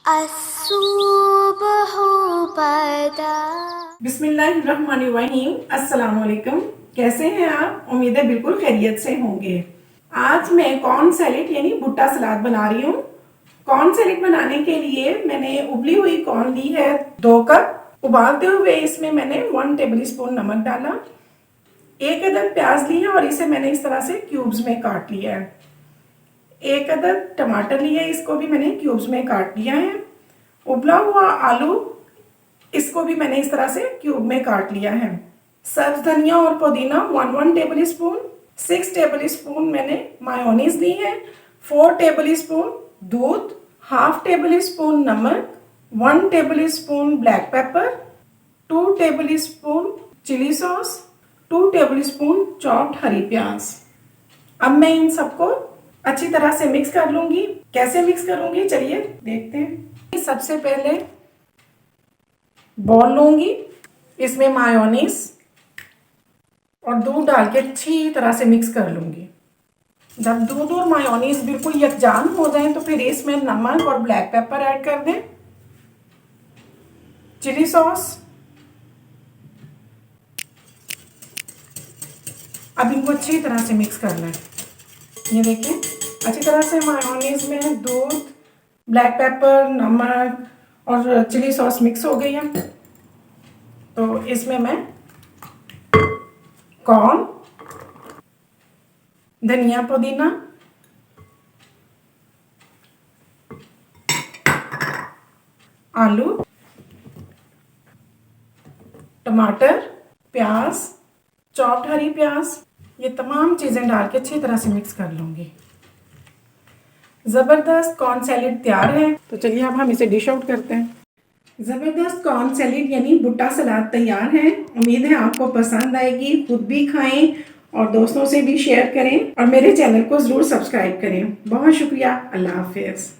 अस्सुबहु बदा। बिस्मिल्लाहिर्रहमानिर्रहीम। अस्सलाम वालेकुम। कैसे हैं आप? उम्मीद है बिल्कुल खैरियत से होंगे। आज मैं कॉर्न सैलेड यानी भुट्टा सलाद बना रही हूँ। कॉर्न सैलेड बनाने के लिए मैंने उबली हुई कॉर्न ली है 2 कप। उबालते हुए इसमें मैंने 1 टेबल स्पून नमक डाला। 1 अदद प्याज ली है और इसे मैंने इस तरह से क्यूब्स में काट लिया है। 1 अदद टमाटर लिया है, इसको भी मैंने क्यूब्स में काट लिया है। उबला हुआ आलू, इसको भी मैंने इस तरह से क्यूब में काट लिया है। सब्ज धनिया और पुदीना 1 टेबल स्पून। 6 टेबल स्पून मैंने मायोनीज ली है। 4 टेबल स्पून दूध, हाफ टेबल स्पून नमक, 1 tablespoon black pepper, 2 tablespoon chilli sauce, 2 tablespoon chopped हरी प्याज। अब मैं इन सबको अच्छी तरह से मिक्स कर लूंगी। कैसे मिक्स करूंगी चलिए देखते हैं। सबसे पहले बॉल लूंगी, इसमें मायोनीज और दूध डाल के अच्छी तरह से मिक्स कर लूंगी। जब दूध और मायोनीज बिल्कुल यकजान हो जाए तो फिर इसमें नमक और ब्लैक पेपर ऐड कर दें, चिली सॉस। अब इनको अच्छी तरह से मिक्स करना है। ये देखिए अच्छी तरह से मायोनीज में दूध, ब्लैक पेपर, नमक और चिली सॉस मिक्स हो गई है। तो इसमें मैं कॉर्न, धनिया पुदीना, आलू, टमाटर, प्याज, चॉप्ड हरी प्याज, ये तमाम चीज़ें डाल के अच्छी तरह से मिक्स कर लूँगी। ज़बरदस्त कॉर्न सैलेड तैयार है। तो चलिए अब हम इसे डिश आउट करते हैं। ज़बरदस्त कॉर्न सैलेड यानी भुट्टा सलाद तैयार है। उम्मीद है आपको पसंद आएगी। खुद भी खाएं और दोस्तों से भी शेयर करें और मेरे चैनल को ज़रूर सब्सक्राइब करें। बहुत शुक्रिया। अल्लाह हाफिज़।